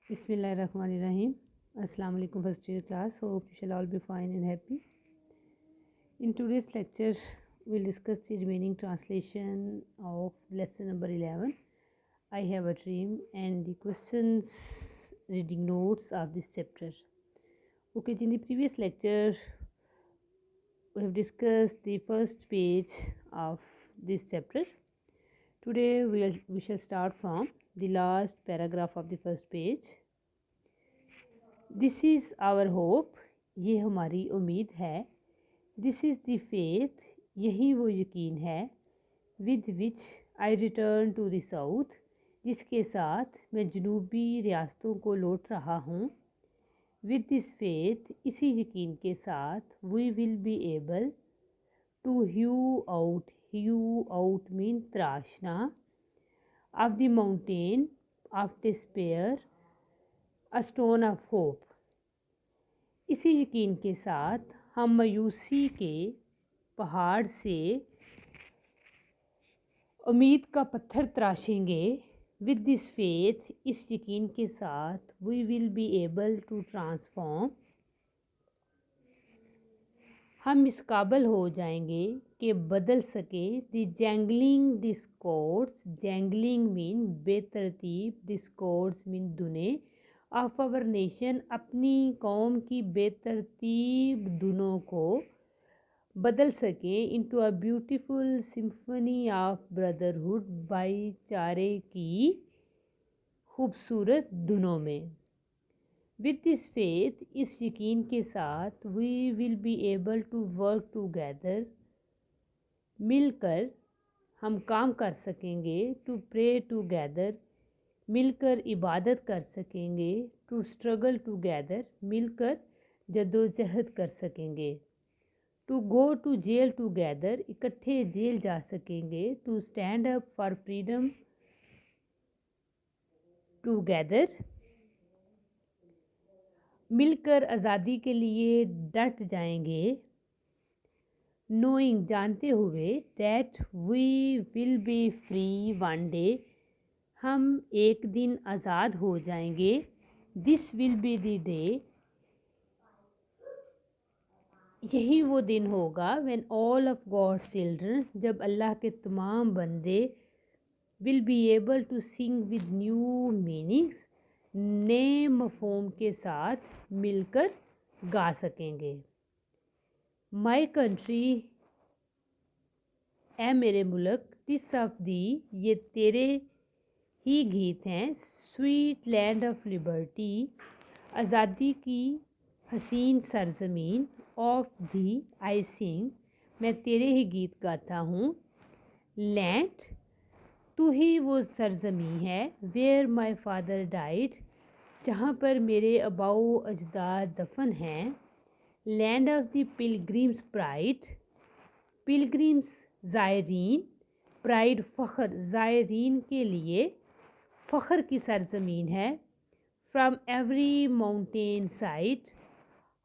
Bismillahirrahmanirrahim. Assalamu alaikum first year class. Hope you shall all be fine and happy. In today's lecture, we'll discuss the remaining translation of lesson number 11. I have a dream and the questions reading notes of this chapter. Okay, in the previous lecture, we have discussed the first page of this chapter. Today, we shall start from the last paragraph of the first page. This is our hope, ये हमारी उम्मीद है. This is the faith, यही वो यकीन है. With which I return to the south, जिसके साथ मैं जनूबी रियासतों को लौट रहा हूँ. विद दिस फेथ, इसी यकीन के साथ, we will be able to hew out mean तराशना, of the mountain of despair a stone of hope. इसी यकीन के साथ हम मायूसी के पहाड़ से उम्मीद का पत्थर तराशेंगे. विद दिस फेथ, इस यकीन के साथ, we will be able to transform, हम इस काबिल हो जाएंगे कि बदल सके. The jangling discords, jangling mean बेतरतीब, डिस्कॉर्ड्स मीन धुने, ऑफ आवर नेशन, अपनी कौम की बेतरतीब धुनों को बदल सके. Into a beautiful symphony of brotherhood, भाईचारे की खूबसूरत धुनों में. विद दिस फेथ, इस यकीन के साथ, we will be able to work together, मिलकर हम काम कर सकेंगे. टू प्रे टूगेदर, मिलकर इबादत कर सकेंगे. टू स्ट्रगल टूगेदर, मिलकर जद्दोजहद कर सकेंगे. To go to jail together, इकट्ठे जेल जा सकेंगे. To stand up for freedom together, मिलकर आज़ादी के लिए डट जाएंगे. नोइंग, जानते हुए, that we will be free one day, हम एक दिन आज़ाद हो जाएंगे. This will be the day, यही वो दिन होगा. When all of God's children, जब अल्लाह के तमाम बंदे, will be able to sing with new meanings, नए मफहूम के साथ मिलकर गा सकेंगे. माई कंट्री, ए मेरे मुल्क, टिस ऑफ दी, ये तेरे ही गीत हैं. स्वीट लैंड ऑफ लिबर्टी, आज़ादी की हसीन सरजमीन. ऑफ दी आई सिंग, मैं तेरे ही गीत गाता हूँ. लैंड, तू ही वो सरजमी है. वेयर माई फादर डाइड, जहाँ पर मेरे अबाऊ अजदाद दफन हैं. Land of the pilgrims pride, pilgrims ज़ायरीन, प्राइड फ़ख्र, ज़ायरीन के लिए फ़ख्र की सरजमीन है. फ्राम एवरी माउंटेन साइड,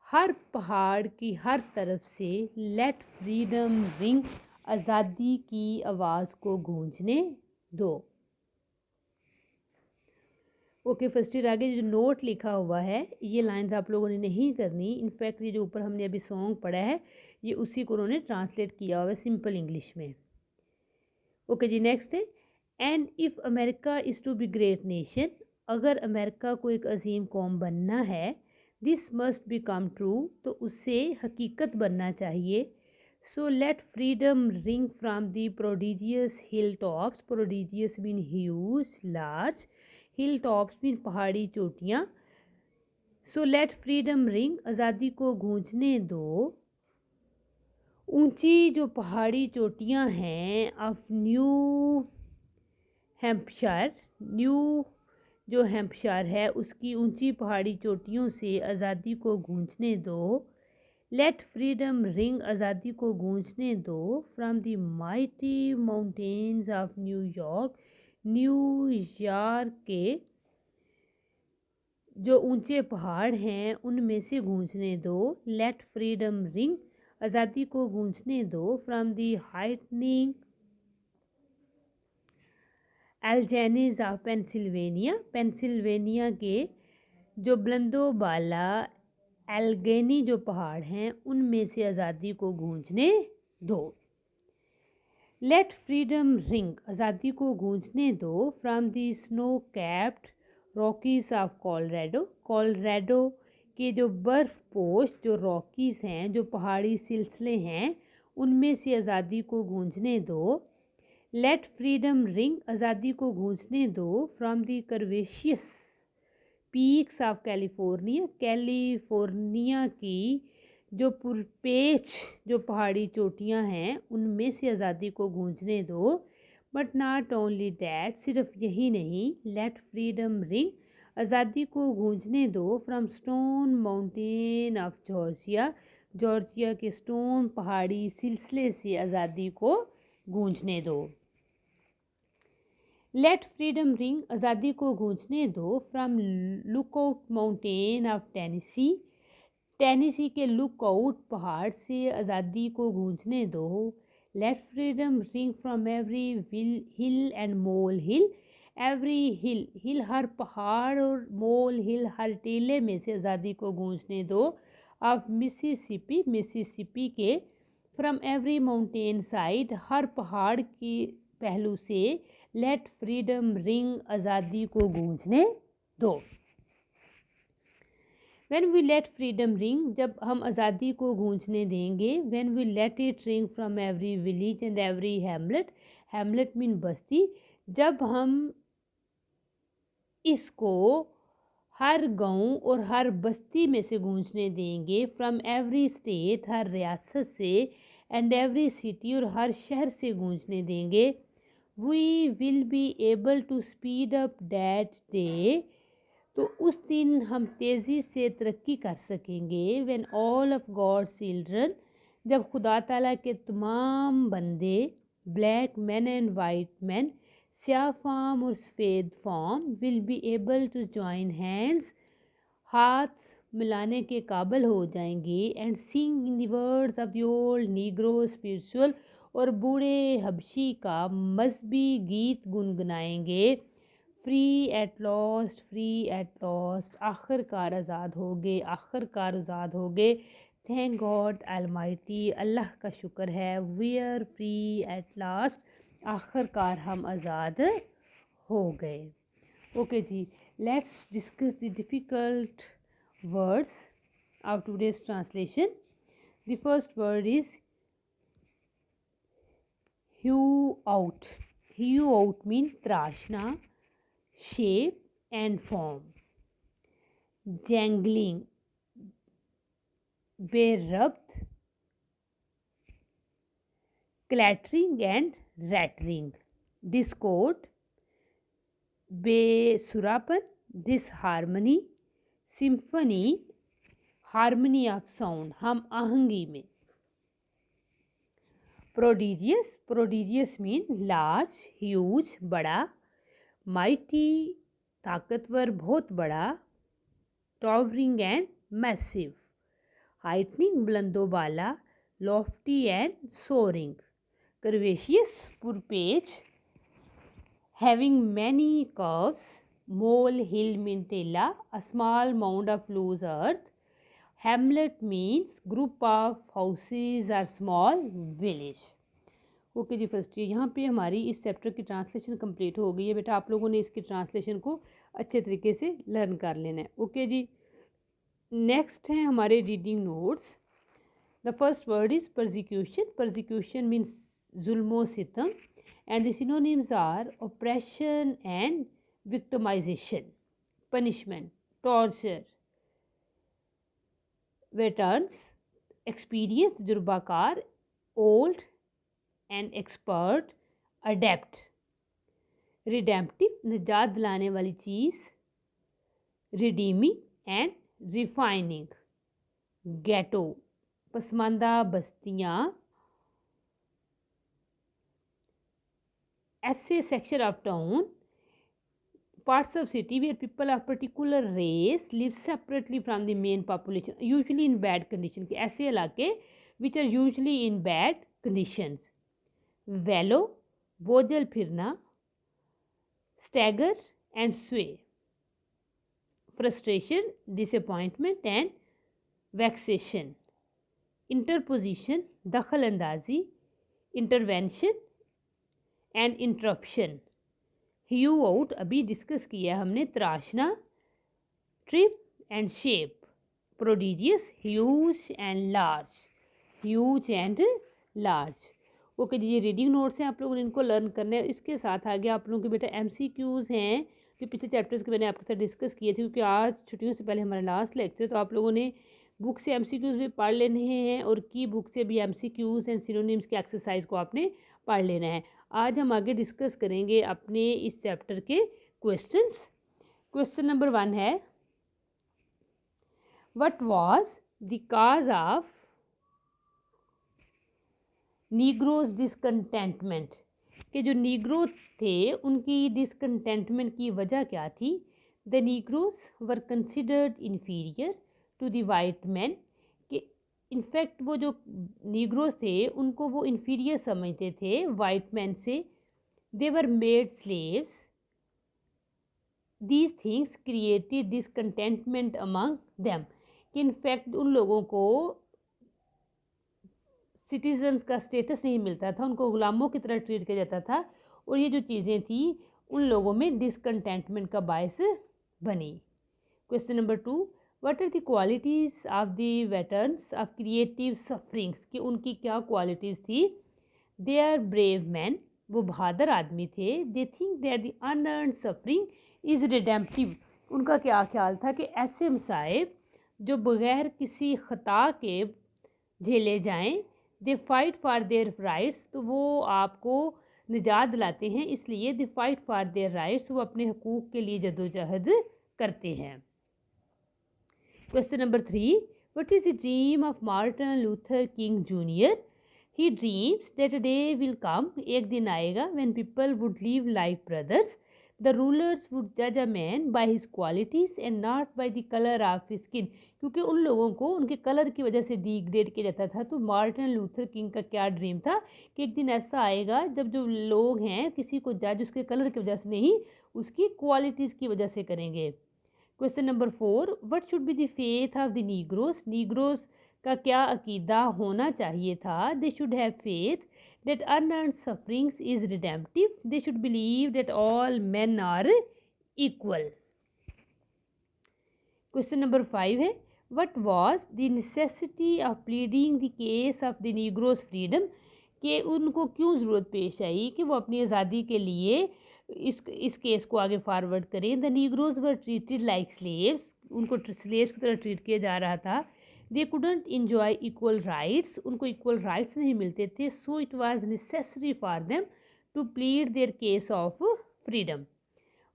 हर पहाड़ की हर तरफ से. लेट फ्रीडम रिंग, आज़ादी की आवाज़ को गूंजने दो. ओके, फर्स्ट ईयर आगे जो नोट लिखा हुआ है, ये लाइंस आप लोगों ने नहीं करनी. इनफैक्ट ये जो ऊपर हमने अभी सॉन्ग पढ़ा है, ये उसी को उन्होंने ट्रांसलेट किया हुआ है सिंपल इंग्लिश में. ओके जी, नेक्स्ट है. And if America is to be great nation, अगर अमेरिका को एक अजीम कौम बनना है. This must be come true, तो उससे हकीकत बनना चाहिए. So let freedom ring from the prodigious hill tops, prodigious mean huge, large, hill tops mean पहाड़ी चोटियाँ. सो लेट फ्रीडम रिंग, आज़ादी को गूंजने दो. ऊंची जो पहाड़ी चोटियाँ हैं ऑफ न्यू हैम्पशायर, न्यू जो हैम्पशायर है उसकी ऊंची पहाड़ी चोटियों से आज़ादी को गूंजने दो. लेट फ्रीडम रिंग, आज़ादी को गूंजने दो. From the mighty mountains of New York, New York के जो ऊंचे पहाड़ हैं उनमें से गूंजने दो. लेट फ्रीडम रिंग, आज़ादी को गूंजने दो. From the heightening Alleghenies of Pennsylvania, Pennsylvania के जो बुलंदो बाला एल्गेनी जो पहाड़ हैं उनमें से आज़ादी को गूंजने दो। लेट फ्रीडम रिंग, आज़ादी को गूंजने दो from the snow capped Rockies of Colorado, Colorado के जो बर्फ़ पोश जो रॉकीज़ हैं, जो पहाड़ी सिलसिले हैं, उनमें से आज़ादी को गूंजने दो। लेट फ्रीडम रिंग, आज़ादी को गूंजने दो from the curvaceous peaks of California, California की जो पुरपेच जो पहाड़ी चोटियां हैं उनमें से आज़ादी को गूंजने दो। बट नॉट ओनली दैट, सिर्फ यही नहीं, लेट फ्रीडम रिंग, आज़ादी को गूंजने दो from stone mountain of Georgia, Georgia के स्टोन पहाड़ी सिलसिले से आज़ादी को गूंजने दो। लेट फ्रीडम रिंग, आज़ादी को गूंजने दो from Lookout Mountain of Tennessee, Tennessee के लुकआउट पहाड़ से आज़ादी को गूंजने दो। Let freedom ring from every hill and molehill, every hill, hill हर पहाड़ और मोल हिल हर टीले में से आज़ादी को गूंजने दो। ऑफ मिसिसिपी, मिसिसिपी के, फ्रॉम एवरी माउंटेन साइड, हर पहाड़ के पहलू से लेट फ्रीडम रिंग, आज़ादी को गूंजने दो। When we let freedom ring, जब हम आज़ादी को गूंजने देंगे, when we let it ring from every village and every hamlet, hamlet mean बस्ती, जब हम इसको हर गांव और हर बस्ती में से गूंजने देंगे, फ्रॉम एवरी स्टेट, हर रियासत से, एंड एवरी सिटी, और हर शहर से गूंजने देंगे, we will be able to speed up that day, तो उस दिन हम तेज़ी से तरक्की कर सकेंगे। When all of God's children, जब खुदा ताला के तमाम बंदे, black man and white man, स्याह फाम और सफ़ेद फाम, will be able to join hands, हाथ मिलाने के काबिल हो जाएंगे, and sing in the words of the old negro spiritual, और बूढ़े हबशी का मजहबी गीत गुनगुनाएंगे। Free at last, free at last, आखिरकार आज़ाद हो गए, आखिरकार आज़ाद हो गए। थैंक गॉड अलमाइटी, अल्लाह का शुक्र है। We are free at last, आखिरकार हम आज़ाद हो गए। ओके जी, let's discuss the difficult words of today's translation. The first word is hew out. Hew out mean तराशना, shape and form. Jangling, berupt, clattering and rattling. Discord, बेसुरापन, disharmony, symphony, harmony of sound, हम आहंगी में. Prodigious, prodigious mean large, huge, बड़ा. Mighty, ताकतवर, बहुत बड़ा. Towering and massive. Heightening, बुलंदोबाला. Lofty and soaring. Curvaceous, पुरपेच. Having many curves. Molehill mean टेला, a small mound of loose earth. Hamlet means group of houses are small village. Okay जी, first यहाँ पे हमारी इस चैप्टर की translation complete हो गई है बेटा। आप लोगों ने इसकी ट्रांसलेशन को अच्छे तरीके से लर्न कर लेना है। ओके जी, नेक्स्ट है हमारे reading notes. The first word is persecution. Persecution means जुल्मो सितम, and the synonyms are oppression and victimisation, punishment, torture, veterans, experience, तजुर्बाकार, old and expert, adept, redemptive, निजात दिलाने वाली चीज़, रिडीमिंग एंड रिफाइनिंग, गेटो, पसमानदा बस्तियाँ, ऐसे section of town, parts of city where people of particular race live separately from the main population, usually in bad condition, के ऐसे इलाके which are usually in bad conditions. वेलो, बोझल फिरना. Stagger and स्वे. frustration, disappointment and vexation. Interposition, dakhal andazi, intervention and interruption. Hew out अभी discuss किया हमने, तराशना, trip and shape, prodigious, huge and large, huge and large. Okay जी, ये reading notes हैं, आप लोगों ने इनको लर्न करने हैं। इसके साथ आगे आप लोगों के बेटा MCQs हैं जो पिछले चैप्टर्स के मैंने आपके साथ डिस्कस किए थे, क्योंकि आज छुट्टियों से पहले हमारा लास्ट लेक्चर, तो आप लोगों ने बुक से MCQs भी पढ़ लेने हैं और की बुक से भी MCQs एंड सिनोनिम्स की एक्सरसाइज को आपने पढ़ लेना है। आज हम आगे डिस्कस करेंगे अपने इस चैप्टर के क्वेश्चंस। क्वेश्चन नंबर 1 है, what was the cause of Negroes discontentment, के जो नीग्रो थे उनकी डिसकंटेंटमेंट की वजह क्या थी। The negroes were considered inferior to the white man, कि इनफैक्ट वो जो नीग्रोज थे उनको वो इन्फीरियर समझते थे वाइट मैन से। They were made slaves, these things created discontentment among them, कि इनफैक्ट उन लोगों को सिटीजन्स का स्टेटस नहीं मिलता था, उनको गुलामों की तरह ट्रीट किया जाता था, और ये जो चीज़ें थी उन लोगों में डिसकंटेंटमेंट का बायस बनी। Question number 2, what are the qualities of the veterans of creative sufferings, कि उनकी क्या क्वालिटीज़ थी। दे आर ब्रेव मैन, वो बहादुर आदमी थे। They think that the unearned suffering is redemptive, उनका क्या ख्याल था कि ऐसे मसाइब जो बग़ैर किसी ख़ता के झेले जाएं, they fight for their rights, तो वो आपको निजात दिलाते हैं, इसलिए they fight for their rights, वो अपने हकूक़ के लिए जदोजहद करते हैं। Question number 3, what is the dream of Martin Luther King Junior. He dreams that a day will come, एक दिन आएगा, when people would live like brothers, the rulers would जज a man by his qualities and not by the colour of his skin, क्योंकि उन लोगों को उनके colour की वजह से डिग्रेड किया जाता था। तो मार्टिन लूथर किंग का क्या ड्रीम था कि एक दिन ऐसा आएगा जब जो लोग हैं किसी को जज उसके कलर की वजह से नहीं, उसकी क्वालिटीज़ की वजह से करेंगे। Question number 4, what should be the faith of the Negroes, Negroes का क्या अकीदा होना चाहिए था। They should have faith that unearned sufferings is redemptive. They should believe that all men are equal. Question number 5 है, what was the necessity of pleading the case of the Negroes freedom, कि उनको क्यों ज़रूरत पेश आई कि वो अपनी आज़ादी के लिए इस केस को आगे फॉरवर्ड करें। The negroes were treated like slaves, उनको स्लेव्स की तरह ट्रीट किया जा रहा था। They couldn't enjoy equal rights, उनको इक्वल राइट्स नहीं मिलते थे। So it was necessary for them to plead their case of freedom.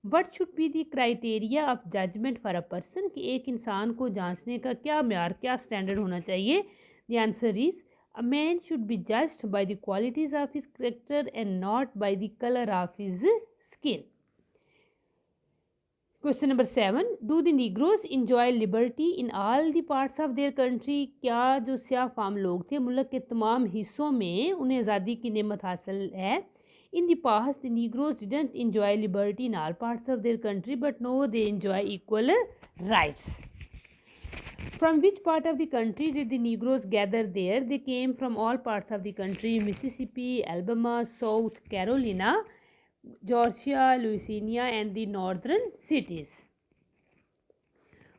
What should be the criteria of judgement for a person, कि एक इंसान को जांचने का क्या म्यार, क्या स्टैंडर्ड होना चाहिए। The answer is a man should be judged by the qualities of his character and not by the colour of his skin. Question number 7, do the Negroes enjoy liberty in all the parts of their country, क्या जो स्याह form लोग थे मुल्क के तमाम हिस्सों में उन्हें आज़ादी की नेमत हासिल है। In the past the Negroes didn't enjoy liberty in all parts of their country, but no they enjoy equal rights. From which part of the country did the Negroes gather there, they came from all parts of the country, Mississippi, Alabama, South Carolina, Georgia, Louisiana and the northern cities.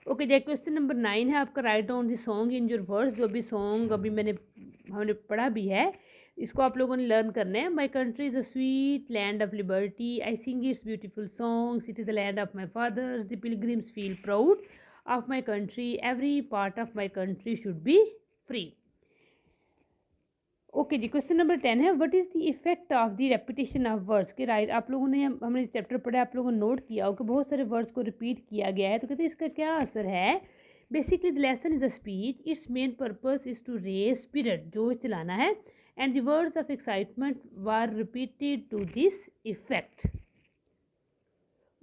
Okay जी, question number 9 है आपका, write down the song in your words, जो भी song अभी हमने पढ़ा भी है, इसको आप लोगों ने लर्न करना है। My country is a sweet land of liberty, I sing its beautiful songs, it is the land of my fathers, the pilgrims feel proud of my country, every part of my country should be free. Okay जी, question number 10 है, what is the effect of the repetition of words, के write आप लोगों ने, हमने इस chapter पढ़ा, आप लोगों ने नोट किया हो कि बहुत सारे वर्ड्स को रिपीट किया गया है, तो कहते हैं इसका क्या असर है। Basically the lesson is a speech, it's main purpose is to raise spirit, जोश दिलाना है, and the words of excitement were repeated to this effect.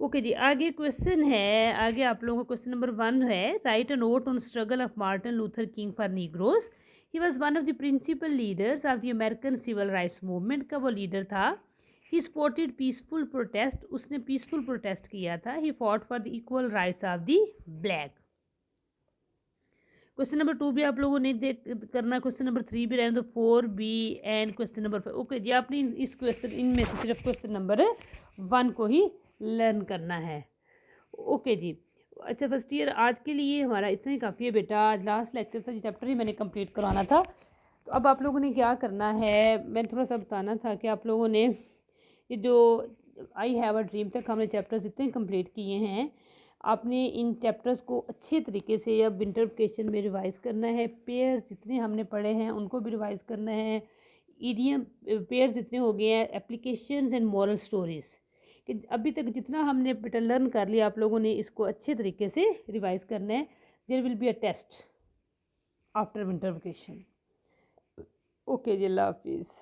Okay जी, आगे क्वेश्चन है, आगे आप लोगों का क्वेश्चन नंबर 1 है, write a note on struggle of Martin Luther King for Negroes. He was one of the principal leaders of the American Civil Rights Movement, का वो लीडर था। ही स्पोर्टेड पीसफुल प्रोटेस्ट, उसने पीसफुल प्रोटेस्ट किया था। He fought for the equal rights of the black. Question number 2 भी आप लोगों ने देख करना, क्वेश्चन नंबर 3 भी रहने दो, 4 B and question number 5। Okay जी, आपने इस क्वेश्चन इनमें से सिर्फ क्वेश्चन नंबर 1 को ही लर्न करना है। ओके जी, अच्छा फर्स्ट ईयर आज के लिए हमारा इतना ही काफ़ी है बेटा। आज लास्ट लेक्चर था, ये चैप्टर ही मैंने कंप्लीट करवाना था। तो अब आप लोगों ने क्या करना है, मैंने थोड़ा सा बताना था कि आप लोगों ने ये जो आई हैव अ ड्रीम तक हमने चैप्टर्स जितने कंप्लीट किए हैं, आपने इन चैप्टर्स को अच्छे तरीके से अब विंटर वेकेशन में रिवाइज़ करना है। पेयर्स जितने हमने पढ़े हैं उनको भी रिवाइज़ करना है। ईडियम पेयर्स जितने हो गए हैं, एप्लीकेशंस एंड मॉरल स्टोरीज़, कि अभी तक जितना हमने बेटा लर्न कर लिया, आप लोगों ने इसको अच्छे तरीके से रिवाइज़ करना है। There will be a test after winter vacation. Okay जी, अल्लाह हाफिज़।